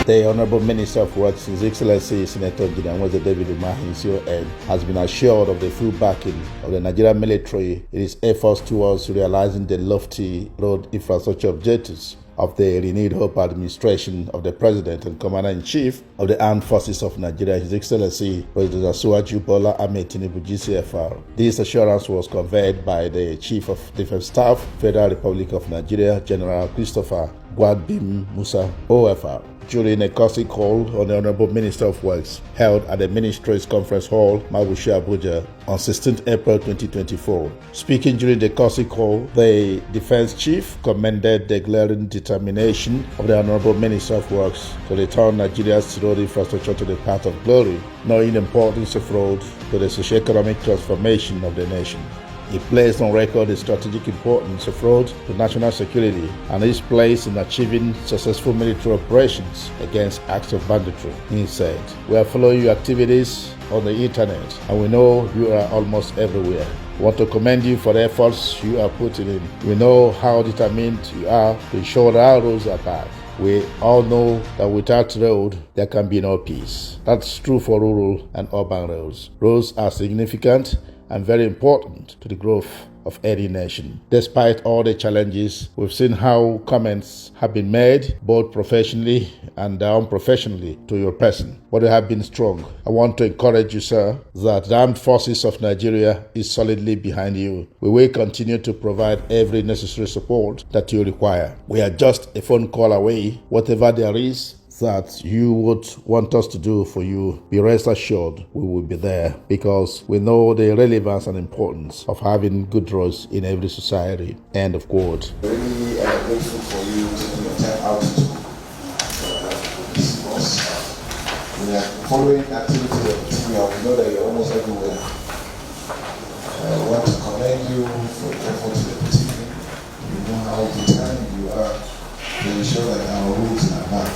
The Honourable Minister of Works, His Excellency Senator Nigerian David Umahi has been assured of the full backing of the Nigerian military in its efforts towards realizing the lofty road infrastructure objectives of the renewed hope administration of the President and Commander-in-Chief of the Armed Forces of Nigeria, His Excellency President Asiwaju Bola Ahmed Tinubu GCFR. This assurance was conveyed by the Chief of Defence Staff, Federal Republic of Nigeria, General Christopher Gwadbim Musa, OFR, during a courtesy call on the Honourable Minister of Works held at the Ministerial Conference Hall, Mabushi, Abuja, on 16 April 2024. Speaking during the courtesy call, the Defence Chief commended the glaring determination of the Honourable Minister of Works to return Nigeria's road infrastructure to the path of glory, knowing the importance of road to the socio-economic transformation of the nation. He placed on record the strategic importance of road to national security and his place in achieving successful military operations against acts of banditry. He said, "We are following your activities on the internet and we know you are almost everywhere. We want to commend you for the efforts you are putting in. We know how determined you are to ensure that our roads are back. We all know that without road, there can be no peace." That's true for rural and urban roads. Roads are significant and very important to the growth of any nation. Despite all the challenges, we've seen how comments have been made, both professionally and unprofessionally, to your person. But they have been strong. I want to encourage you, sir, that the Armed Forces of Nigeria is solidly behind you. We will continue to provide every necessary support that you require. We are just a phone call away. Whatever there is that you would want us to do for you, be rest assured we will be there, because we know the relevance and importance of having good roads in every society. End of quote. Really grateful for you taking your time out to visit us. We are following activity of the team. We know that you're almost everywhere. I want to commend you for the effort you're putting in. We know how determined you are to ensure that our roads are back.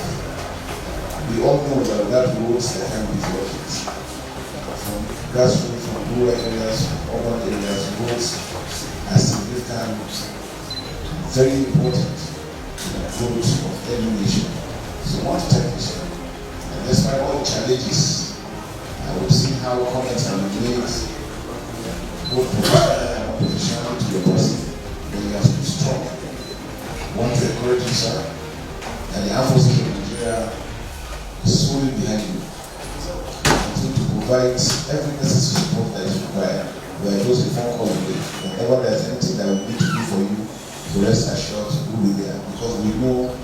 We all know that without roads there can be problems. From grassroots, from rural areas, from urban areas, roads are significant, very important to the growth of any nation. So I want to thank you, sir. And despite all the challenges, I will see how comments have been made, both professionally and unprofessionally, to your person, when you are so strong. I want to encourage you, sir, and the Armed Forces of Nigeria solely behind you. Continue to provide every necessary support that is required. We are just a phone call away. Whenever there is anything that we need to do for you, so rest assured we will be there, because we know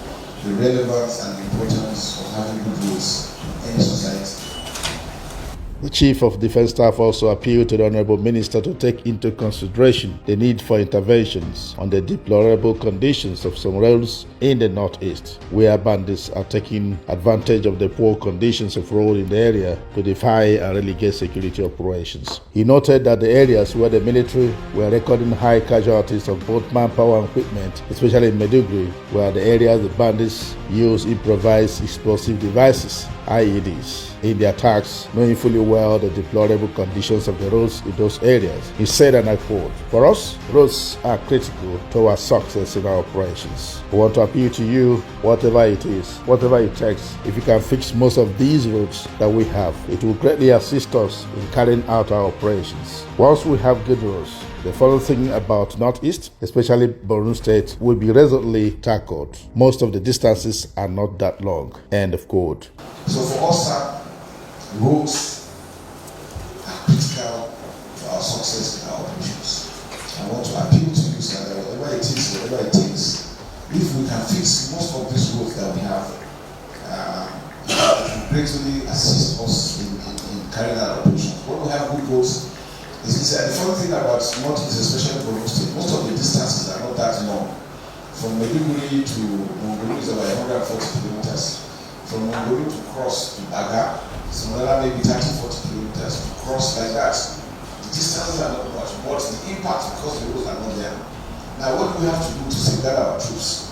the relevance and the importance of having good roads in any society. The Chief of Defence Staff also appealed to the Honourable Minister to take into consideration the need for interventions on the deplorable conditions of some roads in the northeast, where bandits are taking advantage of the poor conditions of road in the area to defy and relegate security operations. He noted that the areas where the military were recording high casualties of both manpower and equipment, especially in Maiduguri, were the areas the bandits use improvised explosive devices, IEDs, in the attacks, knowing fully well the deplorable conditions of the roads in those areas. He said, and I quote, "For us, roads are critical to our success in our operations. We want to appeal to you, whatever it is, whatever it takes. If you can fix most of these roads that we have, it will greatly assist us in carrying out our operations. Once we have good roads, the following thing about Northeast, especially Borno State, will be resolutely tackled. Most of the distances are not that long." End of quote. So for us, sir, roads are critical to our success in our operations. I want to appeal to you, sir, that whatever it takes, if we can fix most of these roads that we have, it will greatly assist us in carrying out operations. When we have good roads, the funny thing about North is, especially for State, most of the distances are not that long. From Maiduguri to Mongoli is about 140 kilometers. From Mongoli to cross to Baga, some other maybe 30-40 kilometers to cross like that. The distances are not much, but the impact, because the roads are not there. Now what do we have to do to safeguard our troops?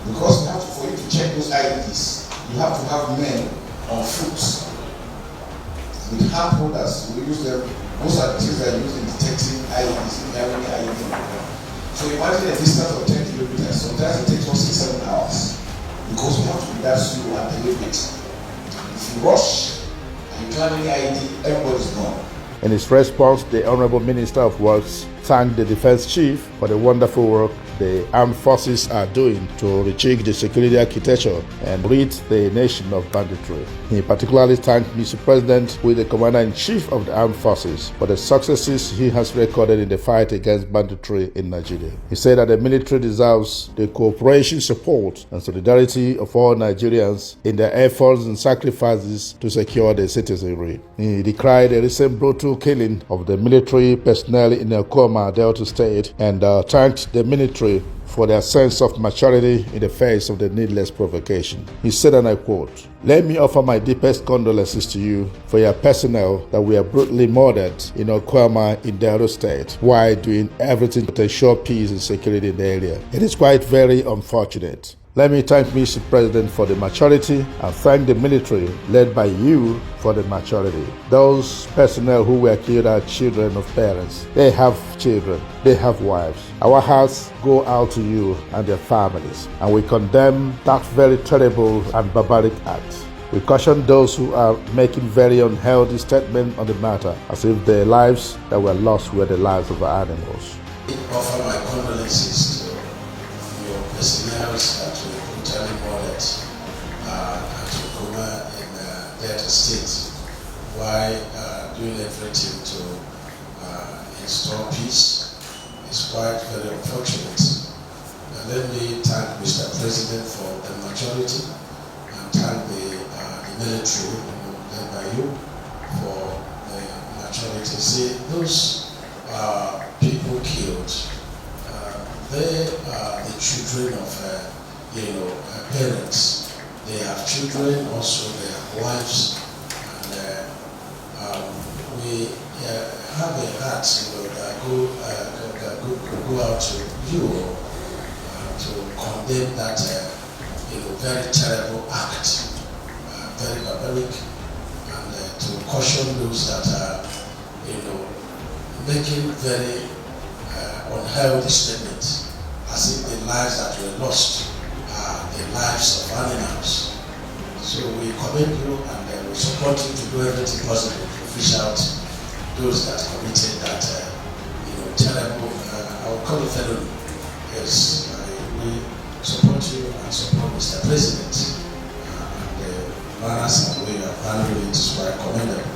Because we have to, for you to check those IEDs, you have to have men on foot with hand holders. We use them. Most of the things that are used in detecting IEDs, if you have any IED. So imagine a distance of 10 kilometers. Sometimes it takes us 6-7 hours. because we have to be that slow and deliberate. If you rush and you don't have any ID, everybody's gone. In his response, the Honourable Minister of Works thanked the Defence Chief for the wonderful work the armed forces are doing to rejig the security architecture and rid the nation of banditry. He particularly thanked Mr. President, who is the Commander-in-Chief of the Armed Forces, for the successes he has recorded in the fight against banditry in Nigeria. He said that the military deserves the cooperation, support, and solidarity of all Nigerians in their efforts and sacrifices to secure their citizenry. He decried the recent brutal killing of the military personnel in Okoma, Delta State, and thanked the military for their sense of maturity in the face of the needless provocation. He said, and I quote, "Let me offer my deepest condolences to you for your personnel that were brutally murdered in Okama in Delta State while doing everything to ensure peace and security in the area. It is quite very unfortunate. Let me thank Mr. President for the maturity and thank the military led by you for the maturity. Those personnel who were killed are children of parents. They have children. They have wives. Our hearts go out to you and their families, and we condemn that very terrible and barbaric act. We caution those who are making very unhealthy statements on the matter, as if the lives that were lost were the lives of our animals." I offer my condolences to your personnel that were brutally murdered at Okoma in Delta State while doing everything to install peace. It's quite very unfortunate. Let me thank Mr. President for the maturity and thank the military led by you for the maturity. See, those people killed, they are the children of parents. They have children, also they have wives, and we have a heart that go out to you to condemn that very terrible act, very barbaric, and to caution those that are making very unhealthy statements, as if the lives that were lost are the lives of animals. So we commend you and we support you to do everything possible to fish out those that committed that terrible, I will call it felony. Yes, we support you and support Mr. President, and the manners and way you have handled it is quite commendable.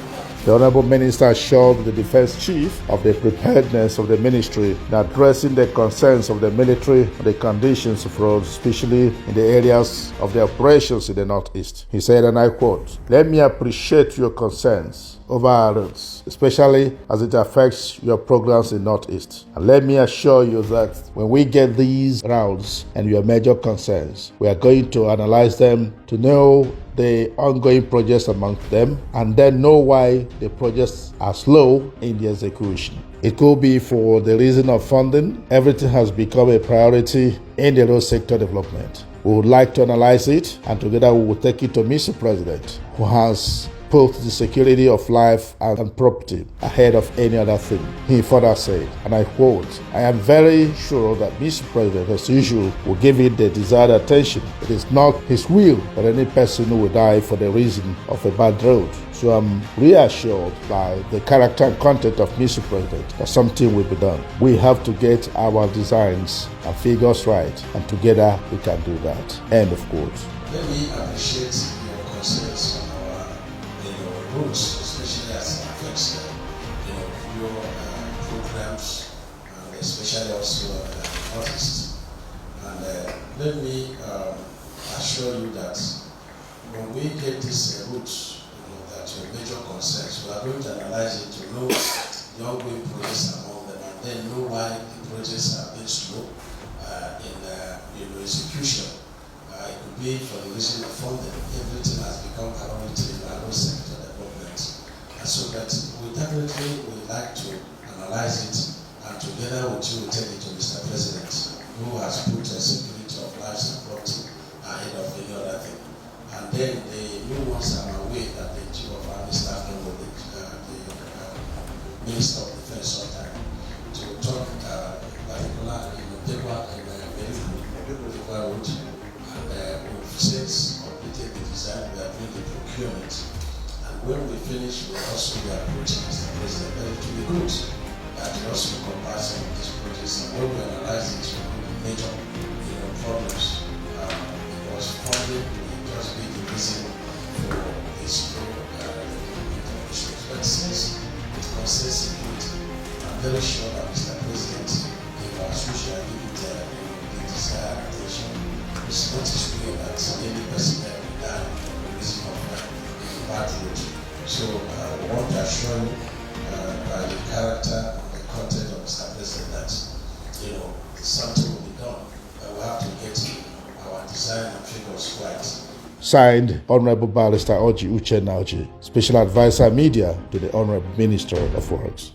The Honourable Minister assured the Defence Chief of the preparedness of the ministry in addressing the concerns of the military on the conditions of roads, especially in the areas of the operations in the Northeast. He said, and I quote, "Let me appreciate your concerns over our roads, especially as it affects your programs in Northeast. And let me assure you that when we get these routes and your major concerns, we are going to analyze them to know the ongoing projects among them, and then know why the projects are slow in the execution. It could be for the reason of funding. Everything has become a priority in the road sector development. We would like to analyze it, and together we will take it to Mr. President, who has put the security of life and property ahead of any other thing." He further said, and I quote, "I am very sure that Mr. President, as usual, will give it the desired attention. It is not his will that any person will die for the reason of a bad road. So I'm reassured by the character and content of Mr. President that something will be done. We have to get our designs and figures right, and together we can do that." End of quote. Let me appreciate your concerns on our roads, especially as it affects your programs, and especially also Northeast. And let me assure you that when we get this route, that your major concerns, we are going to analyze it to know the ongoing projects among them, and then know why the projects are being slow in execution. It could be for the reason of funding. Everything has become priority in our road sector development, and so that we definitely would like to analyze it, and together with you we take it to Mr. President, who has put the security of lives and property ahead of any other thing. And then the new ones are aware that the Chief of Army Staff and the Minister of Defense sometime to talk particular in the paper in the road, and we'll say procurement. And when we finish, we'll also be approaching Mr. President, but it will be good that we also comparison these projects, and when we analyze it, we will major problems. Because funding will just be the reason for this issues. But since it concerns security, I'm very sure that Mr. President, if our social give it the desired attention, it's not his way that any person can be done for the reason of the bad road. So I want to assure you by the character and the content of Mr. President that something will be done. We have to get our design and figures right. Signed, Honourable Barrister Oji Uche Nauji, Special Advisor Media to the Honourable Minister of Works.